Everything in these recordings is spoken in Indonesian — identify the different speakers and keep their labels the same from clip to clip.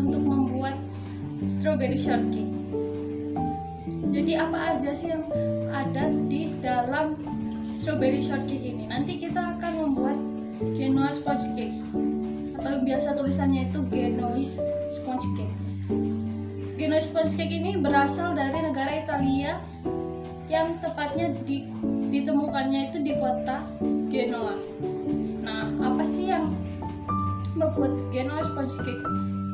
Speaker 1: untuk membuat strawberry shortcake. Jadi apa aja sih yang ada di dalam strawberry shortcake ini? Nanti kita akan membuat Genoa sponge cake, atau biasa tulisannya itu Genoese sponge cake. Genoa sponge cake ini berasal dari negara Italia, yang tepatnya ditemukannya itu di kota Genoa. Nah, apa sih yang membuat Genoa sponge cake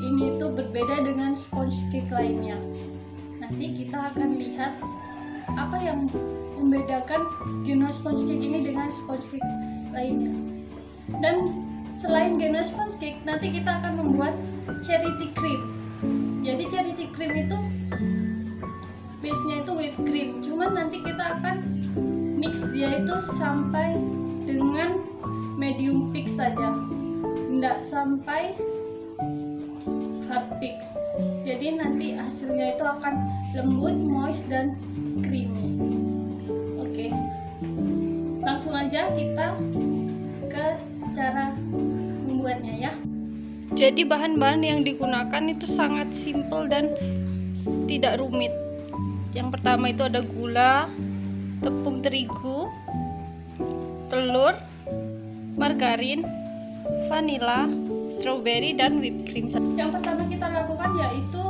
Speaker 1: ini itu berbeda dengan sponge cake lainnya? Nanti kita akan lihat apa yang membedakan Genoa sponge cake ini dengan sponge cake lainnya. Dan selain Genoa sponge cake, nanti kita akan membuat charity cream. Jadi charity cream itu base-nya itu whipped cream, cuman nanti kita akan mix dia itu sampai dengan medium peak saja, tidak sampai hard peak. Jadi nanti hasilnya itu akan lembut, moist, dan creamy. Oke, langsung aja kita ke cara membuatnya ya. Jadi bahan-bahan yang digunakan itu sangat simple dan tidak rumit. Yang pertama itu ada gula, tepung terigu, telur, margarin, vanila, strawberry, dan whipped cream. Yang pertama kita lakukan yaitu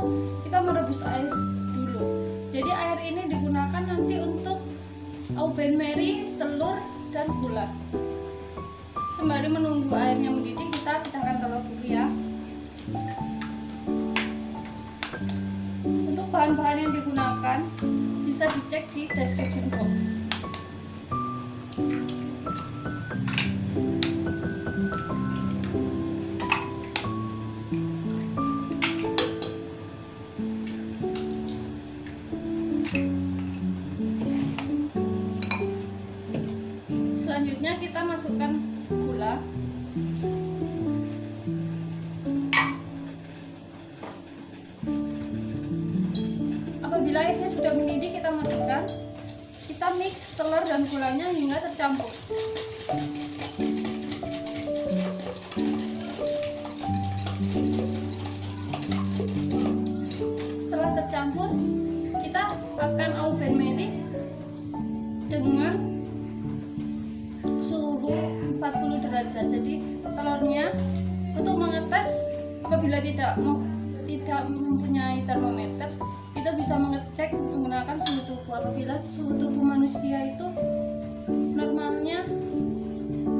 Speaker 1: kita merebus air dulu. Jadi air ini digunakan nanti untuk aubergine merah, telur, dan gula. Sembari menunggu airnya mendidih, kita pecahkan telur dulu ya. Untuk bahan-bahan yang digunakan bisa dicek di description box. Selanjutnya kita masukkan gula. Apabila airnya sudah mendidih, kita masukkan. Kita mix telur dan gulanya hingga tercampur. Setelah tercampur, kita akan aubergine merah dengan suhu 40 derajat. Jadi telurnya untuk mengetes, apabila tidak mempunyai termometer, kita bisa mengecek menggunakan suhu tubuh. Apabila suhu tubuh manusia itu normalnya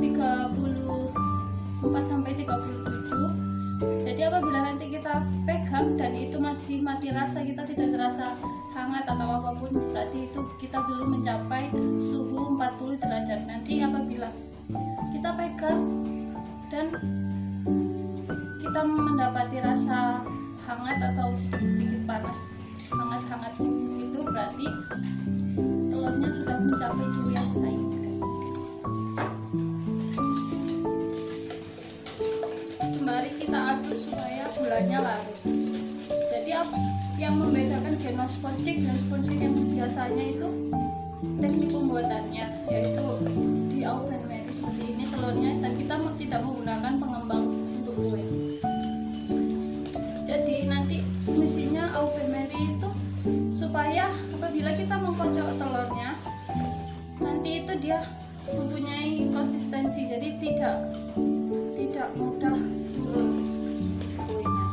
Speaker 1: 34 sampai 37. Jadi apabila nanti kita pegang dan itu masih mati rasa, kita tidak terasa hangat atau apapun, berarti itu kita belum mencapai suhu 40 derajat. Nanti apabila kita pegang dan kita mendapati rasa hangat atau sedikit panas, hangat-hangat itu berarti telurnya sudah mencapai suhu yang baik. Mari kita aduk supaya gulanya larut. Jadi yang membedakan Genoa sponge cake dan sponge cake yang biasanya itu teknik pembuatannya, yaitu di aubergine merah seperti ini telurnya, dan kita tidak menggunakan pengembang untuk kue. Jadi nanti misinya aubergine merah itu supaya apabila kita mengkocok telurnya, nanti itu dia mempunyai konsistensi, jadi tidak mudah turun kuenya.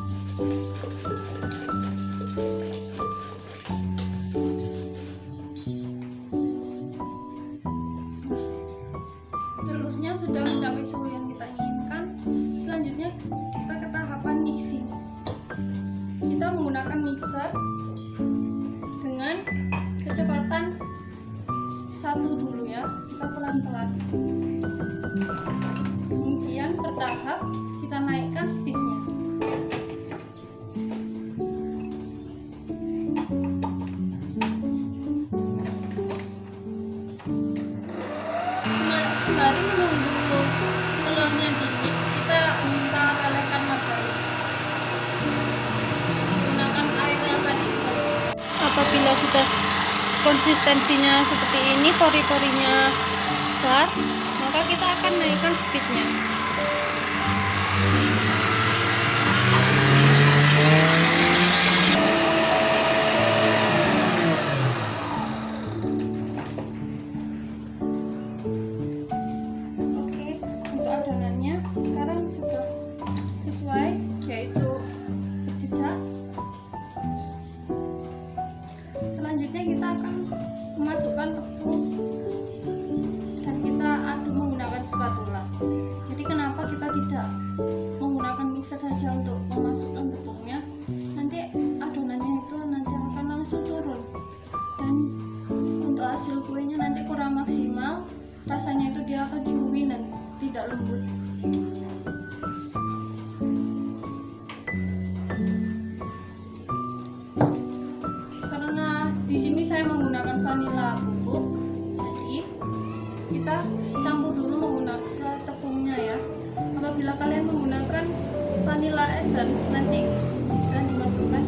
Speaker 1: Telurnya sudah mencapai suhu yang kita inginkan. Selanjutnya kita ke tahapan mixing. Kita menggunakan mixer dengan kecepatan 1 dulu ya, kita pelan-pelan. Kemudian bertahap kita naikkan speednya. Sembari menunggu telurnya dikit, kita bisa lelehkan margarin. Gunakan air yang tadi. Apabila sudah konsistensinya seperti ini, pori-porinya besar, maka kita akan naikkan speednya. harus nanti bisa dimasukkan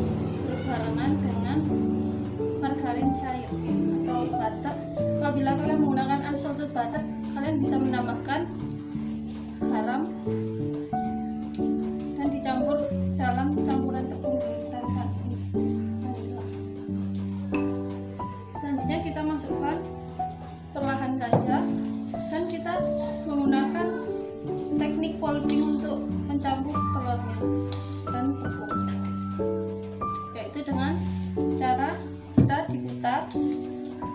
Speaker 1: berbarengan dengan margarin cair atau butter. Apabila kalian menggunakan unsalted butter, kalian bisa menambahkan garam dan dicampur dalam campuran tepung dan vanila. Selanjutnya kita masukkan perlahan saja, dan kita menggunakan teknik folding untuk mencampur telurnya dan tepung, yaitu dengan cara kita diputar,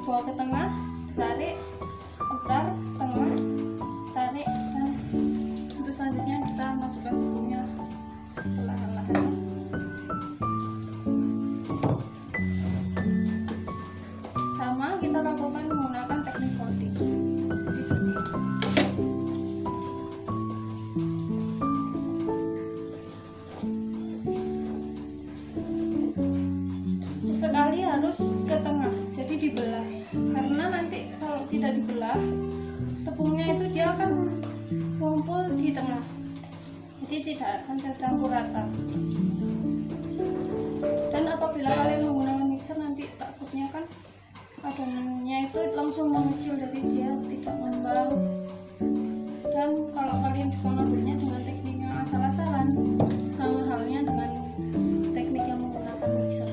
Speaker 1: bawa ke tengah, tarik, putar, tengah, tarik, dan untuk selanjutnya kita masukkan tepungnya perlahan-lahan. Sama kita lakukan menggunakan teknik folding. Jadi seperti itu. Sekali harus ke tengah, jadi dibelah, karena nanti kalau tidak dibelah, tepungnya itu dia akan ngumpul di tengah, jadi tidak akan tercampur rata. Dan apabila kalian menggunakan mixer, nanti takutnya kan adonannya itu langsung mengecil, jadi dia tidak ngembang. Dan kalau kalian bisa ngaduknya dengan teknik yang asal-asalan, sama halnya dengan teknik yang menggunakan mixer.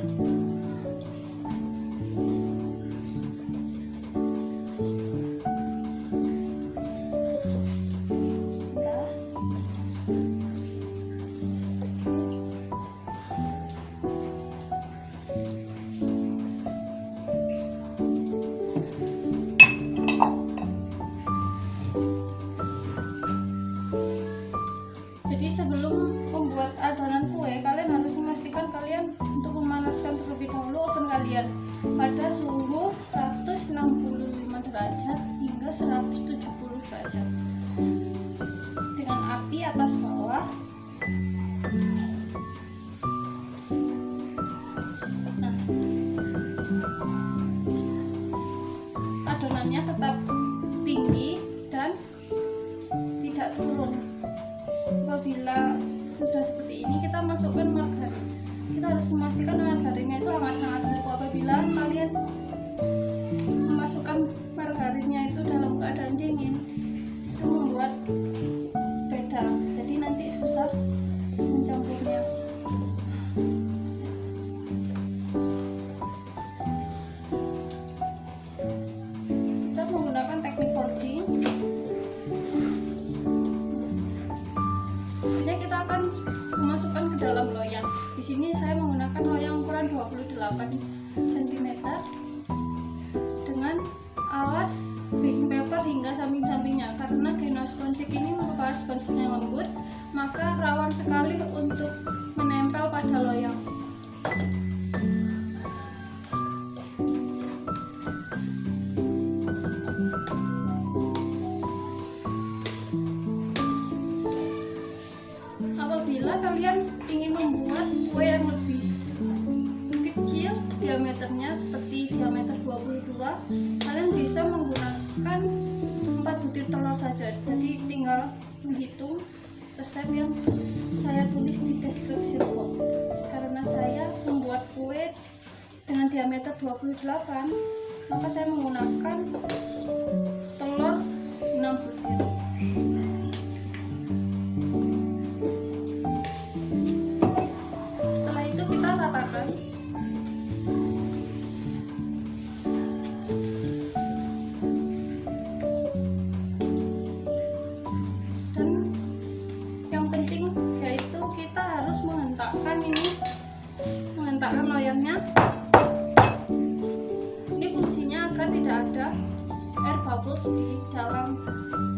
Speaker 1: Jadi sebelum membuat adonan kue, kalian harus memastikan kalian untuk memanaskan terlebih dahulu oven kalian pada suhu 165 derajat hingga 170 derajat dengan api atas bawah. Nah, adonannya tetap tinggi dan tidak turun. Apabila sudah seperti ini, kita masukkan margarin. Kita harus memastikan margarinnya itu hangat-hangat dulu. Apabila kalian memasukkan margarinnya itu dalam keadaan dingin, itu membuat beda, jadi nanti susah mencampurnya. Kita menggunakan teknik folding. Kita akan memasukkan ke dalam loyang. Di sini saya menggunakan loyang ukuran 28 cm dengan alas baking paper hingga samping-sampingnya. Karena Genoa sponge cake ini merupakan sponge yang lembut, maka rawan sekali untuk menempel pada loyang. Apabila kalian ingin membuat kue yang lebih kecil diameternya, seperti diameter 22, kalian bisa menggunakan 4 butir telur saja. Jadi tinggal menghitung resep yang saya tulis di description box. Karena saya membuat kue dengan diameter 28, maka saya menggunakan telur 6 butir. Ratakan. Dan yang penting yaitu kita harus menghentakkan loyangnya. Ini fungsinya agar tidak ada air bubbles di dalam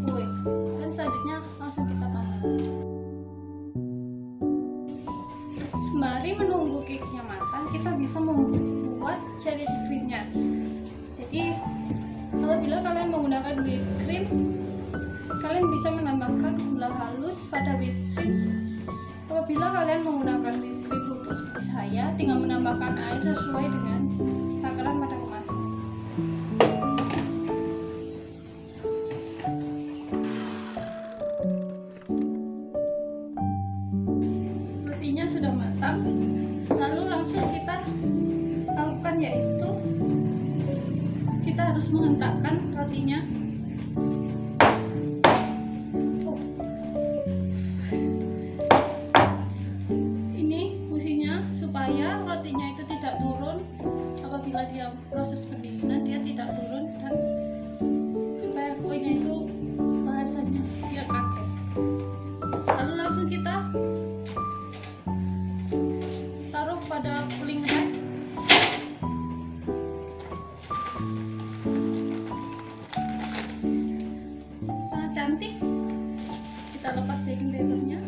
Speaker 1: kue. Dan selanjutnya langsung kita panas. Sembari menunggu cake-nya matang, kita bisa membuat cherry cream-nya. Jadi apabila kalian menggunakan whipped cream, kalian bisa menambahkan gula halus pada whipped cream. Apabila kalian menggunakan whipped cream bubuk seperti saya, tinggal menambahkan air sesuai dengan takaran pada kemasan. Rotinya menghentakkan rotinya. Ini fungsinya supaya rotinya itu tidak turun. Apabila dia proses pendinginan, dia tidak turun, dan supaya kuenya itu bahasanya dia kaget. Lalu langsung kita taruh pada cooling rack. Sangat cantik. Kita lepas baking papernya.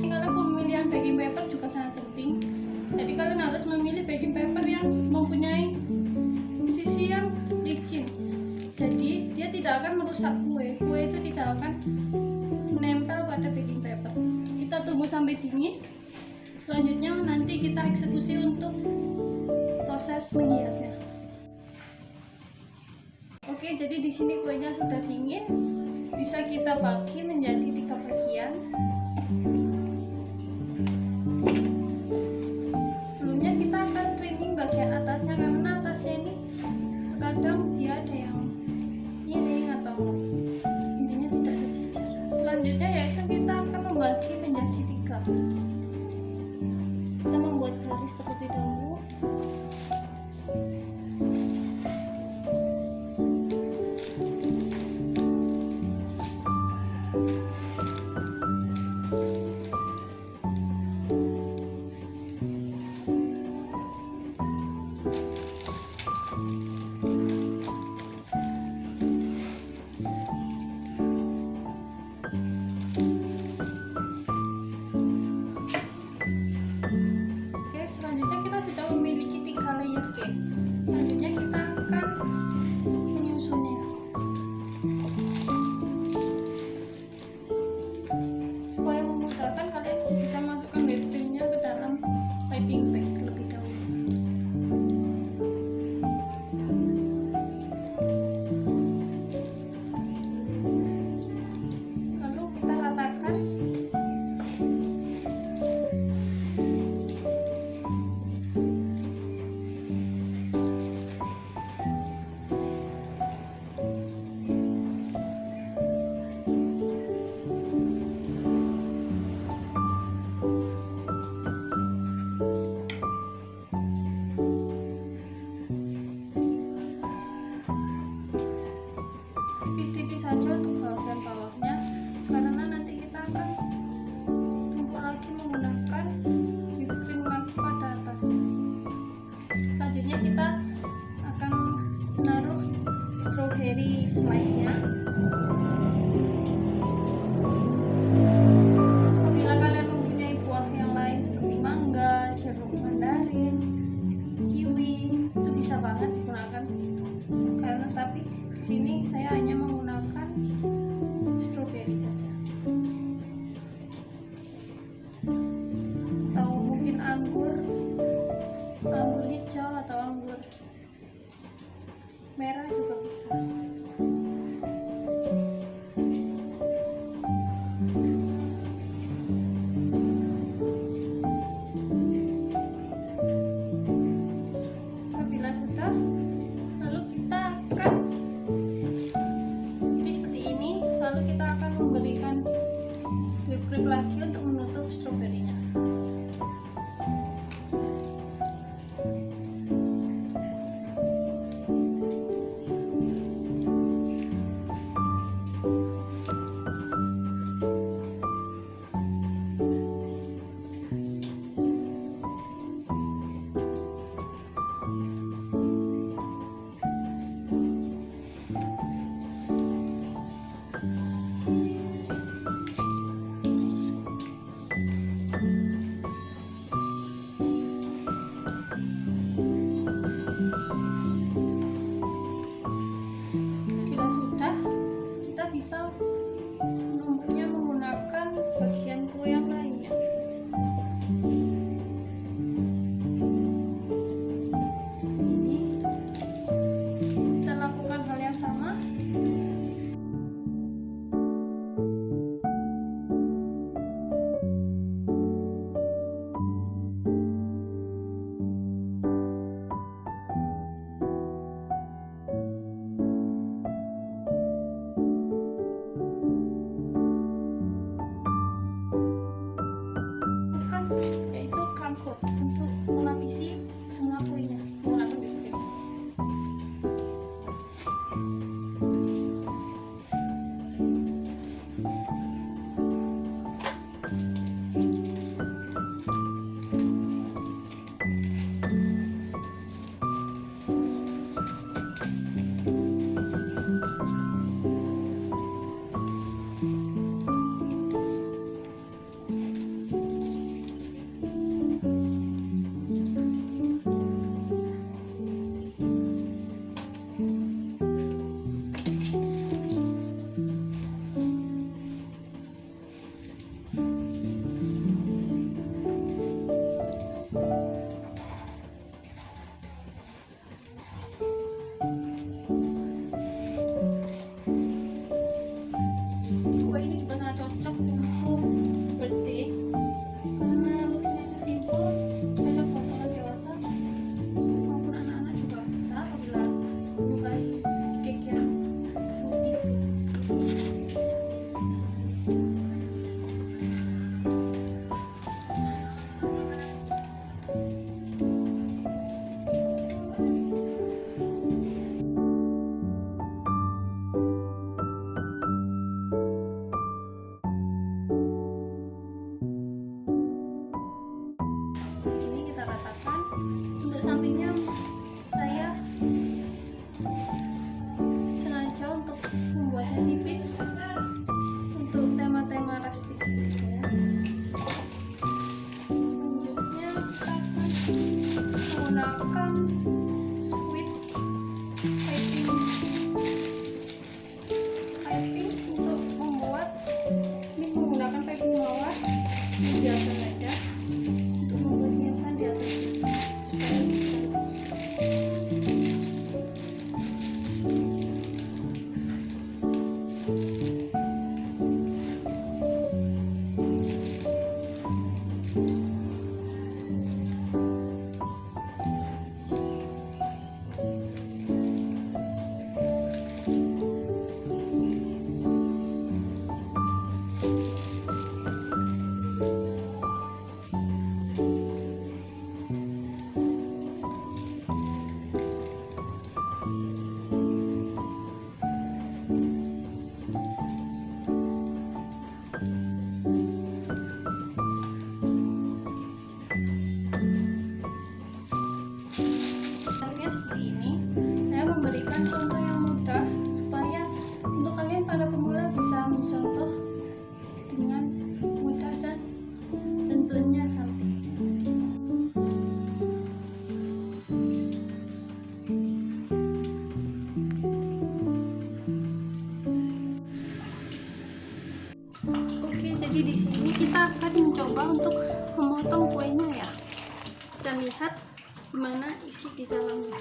Speaker 1: Kalau pemilihan baking paper juga sangat penting. Jadi kalian harus memilih baking paper yang mempunyai sisi yang licin. Jadi dia tidak akan merusak kue. Kue itu tidak akan menempel pada baking paper. Kita tunggu sampai dingin. Selanjutnya nanti kita eksekusi untuk proses menghiasnya. Oke, jadi di sini kuenya sudah dingin. Bisa kita bagi menjadi 3 bagian. Sebelumnya kita akan trimming bagian atasnya, karena atasnya ini kadang dia ada yang miring atau intinya tidak sejajar. Selanjutnya yaitu kita akan membagi menjadi 3. Kita membuat garis terlebih dahulu. Selanjutnya kita sudah memiliki 3 layer cake. Selanjutnya kita akan menyusunnya. Supaya memudahkan, kalian bisa masukkan whipped creamnya ke dalam piping bag terlebih dahulu. Lalu kita ratakan. Tipis-tipis saja untuk bagian bawahnya, karena nanti kita akan tumpuk lagi menggunakan whipped cream lagi pada atasnya. Selanjutnya kita akan menaruh strawberry slice-nya. Apabila kalian mempunyai buah yang lain seperti mangga, jeruk mandarin, kiwi, itu bisa banget digunakan. Karena tapi sini saya hanya menggunakan strawberry saja, atau mungkin anggur hijau atau anggur merah juga bisa. Apabila sudah, lalu kita akan kita akan memberikan whipped cream lagi untuk menutup stroberinya. piping untuk membuat, ini menggunakan piping mawar biasa saja untuk membuat hiasan di atas supaya bisa. Seperti ini, saya memberikan contoh yang mudah supaya untuk kalian para pemula bisa mencontoh dengan mudah dan tentunya cantik. Oke, jadi di sini kita akan mencoba untuk memotong kuenya ya. Kita lihat gimana isi di dalamnya.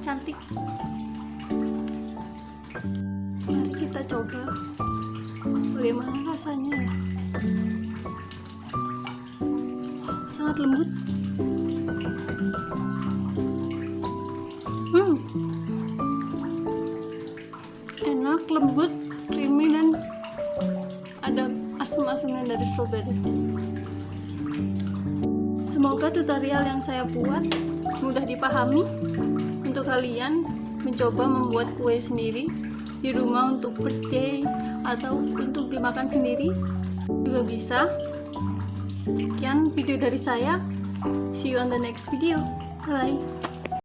Speaker 1: Cantik. Mari kita coba bagaimana rasanya ya. Sangat lembut. Enak, lembut, creamy, dan ada asam-asamnya dari strawberry. Semoga tutorial yang saya buat mudah dipahami untuk kalian mencoba membuat kue sendiri di rumah untuk birthday atau untuk dimakan sendiri juga bisa. Sekian video dari saya. See you on the next video. Bye.